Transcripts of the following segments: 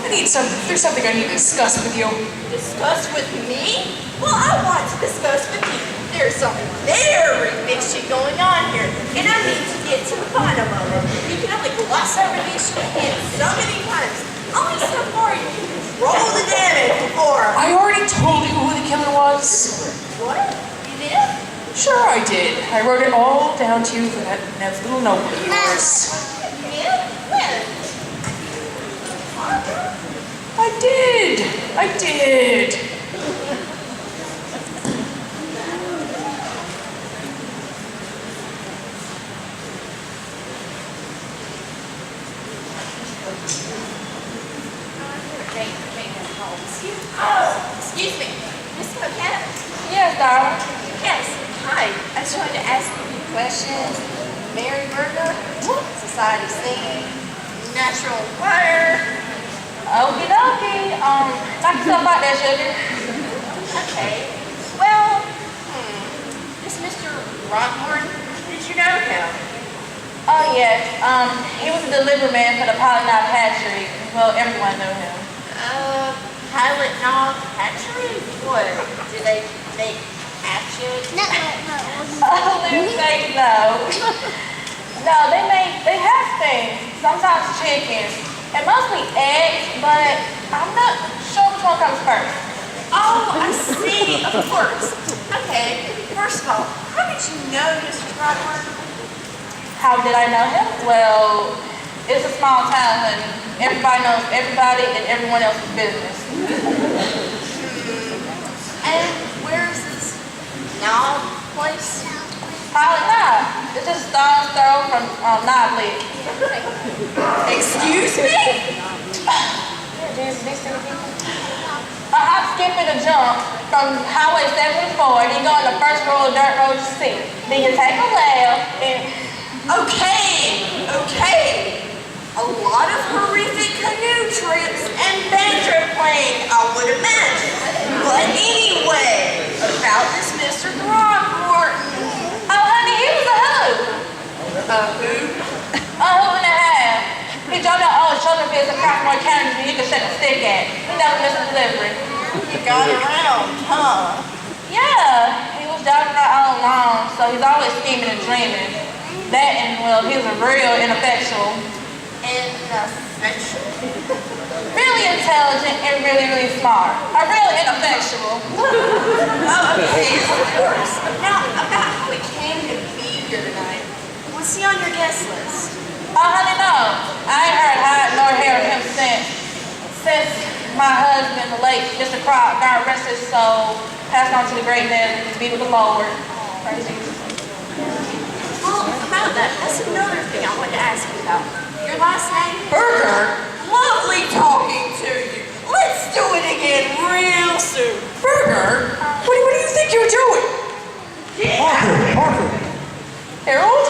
There's something I need to discuss with you. Discuss with me? Well, I want to discuss with you. There's something very fishy going on here, and I need to get to the bottom of it. You can only gloss over the issue again so many times. Only so far you can control the damage before. I already told you who the killer was. What? You did? Sure I did. I wrote it all down to you for that little notebook of yours. Yeah? When? I did. Excuse me. Miss McKenna? Yes, darling. Yes. Hi. I just wanted to ask you a few questions. Mary Berger, Society Singing, Natural Fire. Okie dokie. Knock yourself out there, sugar. Okay. Well, this Mr. Rockmore, did you know him? Oh, yes. He was a delivery man for the Polygon Hatchery. Well, everyone knew him. Pilot Knob Hatchery? What? Do they make hatchets? Oh, little thing, no. No, they have things. Sometimes chickens. And mostly eggs, but I'm not sure which one comes first. Oh, I see. Of course. Okay. First of all, how did you know Mr. Rockmore? How did I know him? Well, it's a small town and everybody knows everybody and everyone else's business. And where's this knob place? Pilot Knob. It's just a stone's throw from Knob Lake. Excuse me? A hop, skip, and a jump from Highway 74, and you go on the first roll of dirt road you see. Then you take a left and... Okay. A lot of horrific canoe trips and banjo playing, I would imagine. But anyway, about this Mr. Throckmorton. Oh, honey, he was a who? A who? A who and a half. He drove that old shoulder piece across my county so you could shake a stick at. He never missed a delivery. You got around, huh? Yeah, he was driving around all along, so he's always scheming and dreaming. That and, well, he was a real ineffectual. Ineffectual? Really intelligent and really, really smart. A real ineffectual. Oh, okay, of course. Now, about how he came to be here tonight. Was he on your guest list? Oh, honey, no. I ain't heard hide nor hair of him since my husband, the late Mr. Croc, God rest his soul, passed on to the great dead to be with the Lord. Praise Jesus. Well, about that, that's another thing I wanted to ask you about. Your last name? Burger? Lovely talking to you. Let's do it again real soon. Burger? What do you think you're doing? Parker. Harold?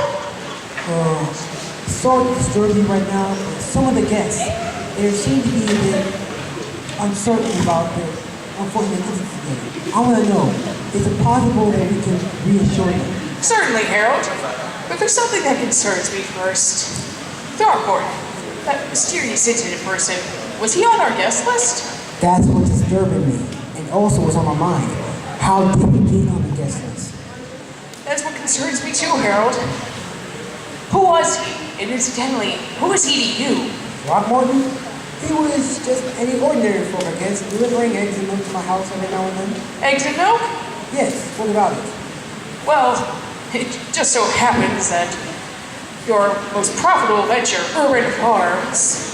Sorry to disturb you right now, but some of the guests, they seem to be a bit uncertain about their unfortunate incident today. I want to know, is it possible that we can reassure them? Certainly, Harold. But there's something that concerns me first. Throckmorton, that mysterious incident person, was he on our guest list? That's what's disturbing me, and also what's on my mind. How did he get on the guest list? That's what concerns me too, Harold. Who was he? And incidentally, who is he to you? Throckmorton? He was just any ordinary folk, I guess, delivering eggs and milk to my house every now and then. Eggs and milk? Yes, what about it? Well, it just so happens that your most profitable venture, Urban Farms,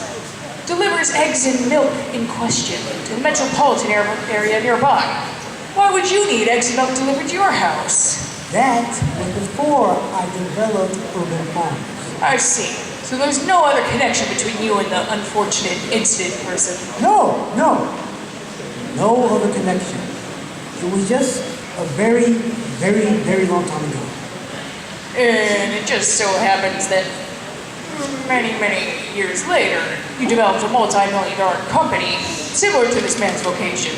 delivers eggs and milk in question to the metropolitan area nearby. Why would you need eggs and milk delivered to your house? That was before I developed Urban Farms. I see. So there's no other connection between you and the unfortunate incident person? No other connection. It was just a very, very, very long time ago. And it just so happens that many, many years later, you developed a multi-million-dollar company similar to this man's vocation.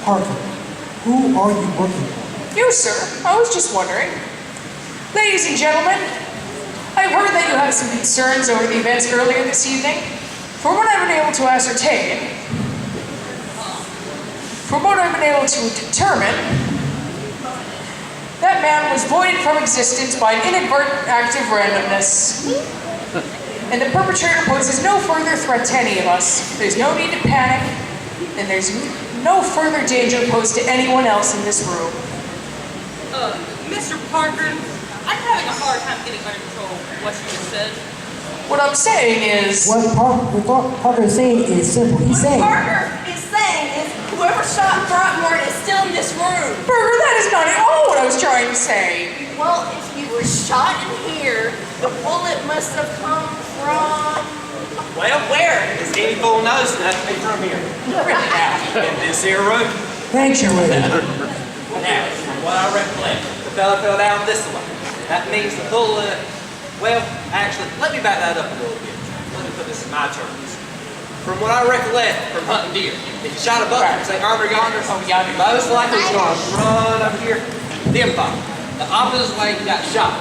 Parker, who are you working for? You, sir. I was just wondering. Ladies and gentlemen, I've heard that you have some concerns over the events earlier this evening. from what I've been able to ascertain, from what I've been able to determine, that man was voided from existence by an inadvertent act of randomness. And the perpetrator poses no further threat to any of us. There's no need to panic, and there's no further danger posed to anyone else in this room. Mr. Parker, I'm having a hard time getting under control of what you just said. What I'm saying is... What Parker is saying is simple. He's saying, Parker is saying is whoever shot Throckmorton is still in this room. Burger, that is not at all what I was trying to say. Well, if you were shot in here, the bullet must have come from... Well, Where? as any fool knows, nothing from here. Really now. In this here room. thank you, Willie. Now, from what I recollect, the fella fell down this way. That means the bullet, well, actually, let me back that up a little bit. Let me put this in my terms. From what I recollect from hunting deer, if you shot a buck from, say, over yonder, most likely it's going to run over here, then fire. The opposite way you got shot.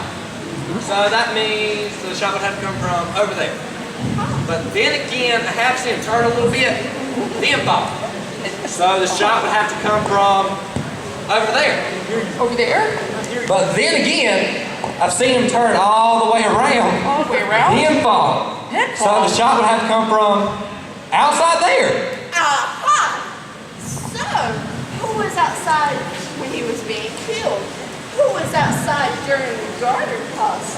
So that means the shot would have to come from over there. But then again, I have seen him turn a little bit, then fire. So the shot would have to come from over there. Over there? But then again, I've seen him turn all the way around, All the way around? then fall. Then So fall. the shot would have to come from outside there. Aha! So, who was outside when he was being killed? Who was outside during the garter toss?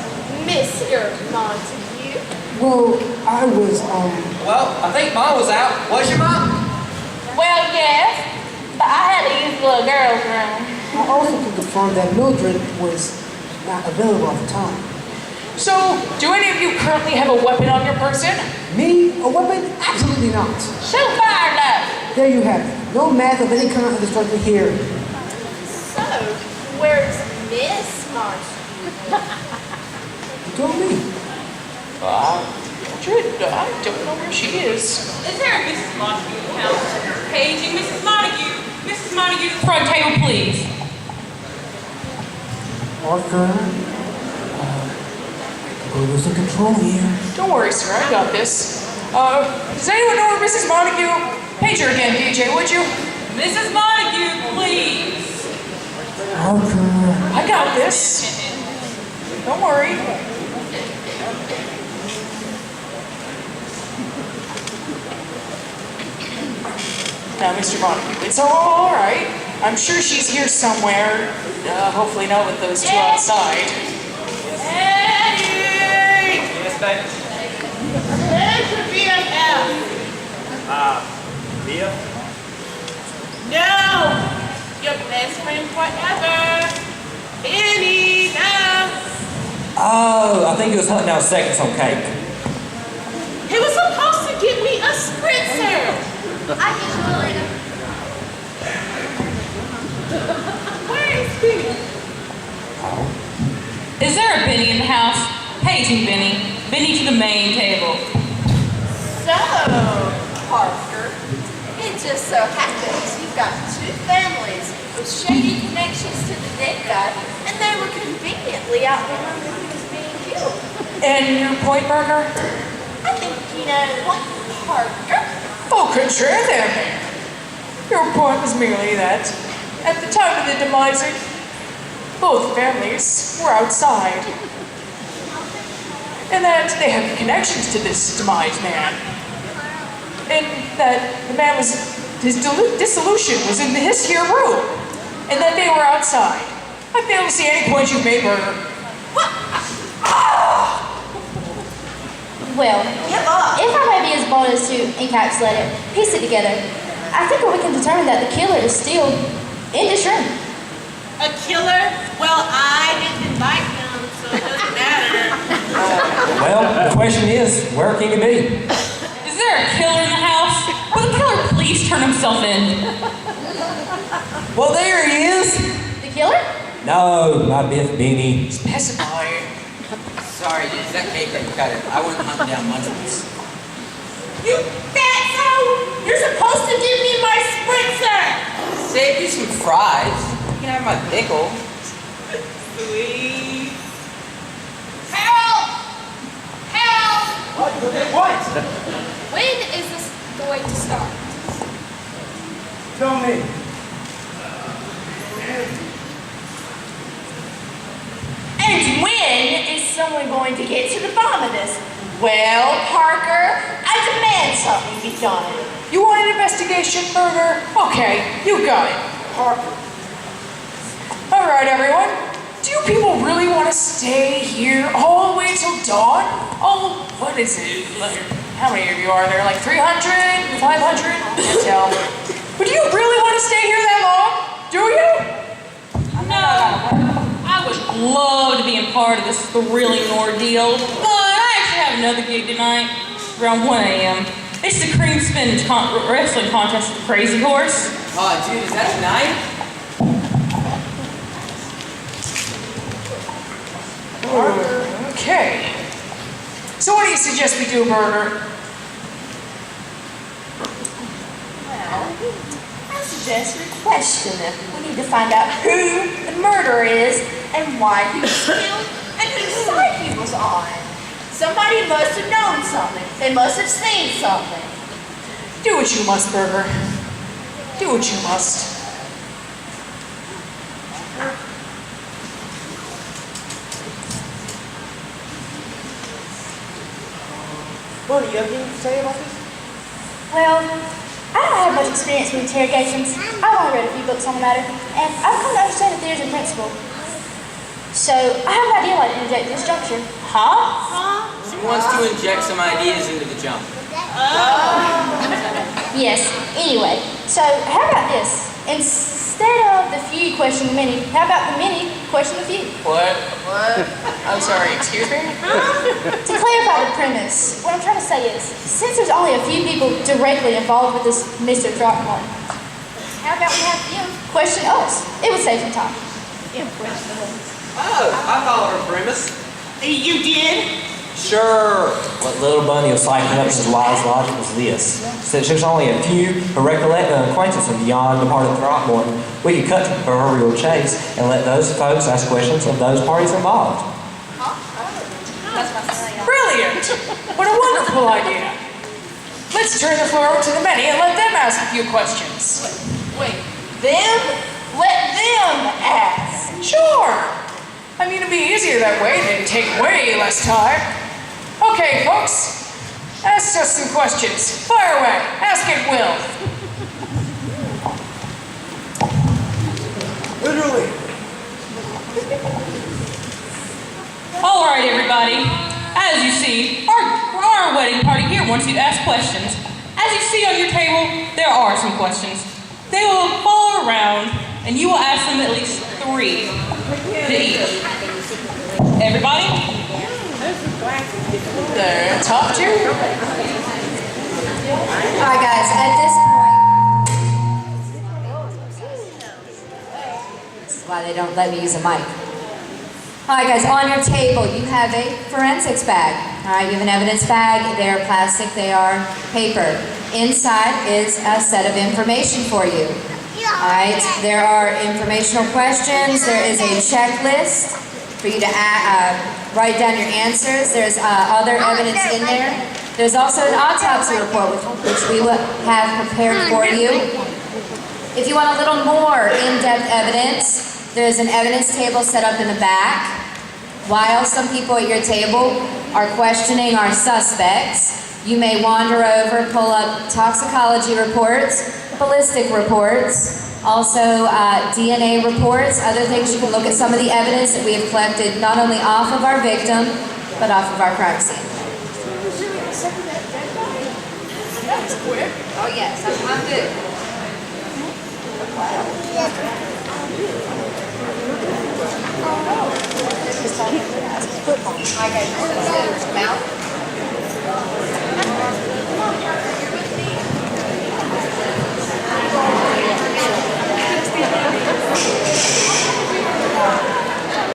Mr. Montague? Well, I was, Well, I think Mom was out. Was your mom? Well, yes, but I had to use the little girl's room. I also can confirm that Mildred was not available at the time. So, do any of you currently have a weapon on your person? Me? A weapon? Absolutely not. Shoot fire up. There you have it. No math of any kind of destruction here. So, where's Miss Montague? You told me. Mildred, I don't know where she is. Is there a Mrs. Montague in the house? Paging Mrs. Montague. Mrs. Montague, front table, please. Parker, go lose some control here. Don't worry, sir, I got this. Does anyone know where Mrs. Montague? Page her again, DJ, would you? Mrs. Montague, please. Parker. I got this. Don't worry. Now, Mr. Montague, it's all right. I'm sure she's here somewhere. Hopefully not with those two outside. Eddie! Yes, baby. There's your BFF. Mia? No! Your best friend forever. Benny, no! Oh, I think he was hunting down seconds on cake. He was supposed to get me a spritzer. I get you later. Where is Benny? Is there a Benny in the house? Paging Benny. Benny to the main table. So, Parker, it just so happens you've got two families with shady connections to the dead guy, and they were conveniently out when he was being killed. And your point, Burger? I think you know what, Parker? Oh, contraire there. Your point was merely that, at the time of the demise, both families were outside. And that they had connections to this demise man. And that the man was, his dissolution was in his here room. And that they were outside. I fail to see any point you've made, Burger. Well, Give up. if I may be as bold as to encapsulate it, piece it together, I think we can determine that the killer is still in this room. A killer? Well, I didn't invite him, so it doesn't matter. Well, the question is, where can he be? Is there a killer in the house? Will the killer please turn himself in? Well, there he is. The killer? No, not Biff Beanie. Specify. Sorry, is that cake that you got it? I wasn't hunting down munchkins. You fatso! You're supposed to give me my spritzer! Save you some fries. You can have my pickle. Please. Help! Help! What? We way to start. Tell me. And when is someone going to get to the bottom of this? Well, Parker, I demand something be done. You want an investigation, Burger? Okay, you got it. Parker. All right, everyone. Do you people really want to stay here all the way till dawn? Oh, what is it? Like, how many of you are there? Like 300? 500? Can't tell. But do you really want to stay here that long? Do you? No, I would love to be a part of this thrilling ordeal, but I actually have another gig tonight around 1 a.m. It's the cream spin wrestling contest at the Crazy Horse. Oh, dude, is that tonight? Okay. So what do you suggest we do, Burger? Well, I suggest we question him. We need to find out who the murderer is and why he was killed and whose side he was on. Somebody must have known something. They must have seen something. Do what you must, Burger. Do what you must. What do you have anything to say about this? Well, I don't have much experience with interrogations. I've only read a few books on the matter, and I've come to understand the theories and principle. So, I have an idea I'd like to interject at this juncture. Huh? She wants to inject some ideas into the jump. Yes, anyway, so how about this? Instead of the few question the many, how about the many question the few? What? I'm sorry, excuse me? To clarify the premise, what I'm trying to say is, since there's only a few people directly involved with this Mr. Throckmorton, how about we have them question us? It would save some time. Oh, I follow her premise. You did? Sure. What little bunny of cycling up his wise logic was this. Since there's only a few who recollect the acquaintance of beyond departed Throckmorton, we could cut to the proverbial chase and let those folks ask questions of those parties involved. Brilliant! What a wonderful idea. Let's turn the floor over to the many and let them ask a few questions. Wait, them? Let them ask. Sure. I mean, it'd be easier that way. It'd take way less time. Okay, folks. Ask us some questions. Fire away. Ask at will. Literally. All right, everybody. As you see, our wedding party here wants you to ask questions. As you see on your table, there are some questions. They will fall around, and you will ask them at least 3 to each. Everybody? The top 2? Alright guys, at this is why they don't let me use a mic. Alright guys, on your table you have a forensics bag. Alright, you have an evidence bag. They are plastic, they are paper. Inside is a set of information for you. Alright, there are informational questions. There is a checklist for you to write down your answers. There's other evidence in there. There's also an autopsy report which we will have prepared for you. If you want a little more in-depth evidence, there's an evidence table set up in the back. While some people at your table are questioning our suspects, you may wander over, pull up toxicology reports, ballistic reports, also DNA reports, other things. You can look at some of the evidence that we have collected not only off of our victim, but off of our crime scene. Oh yes, I'm good. Okay, mouth.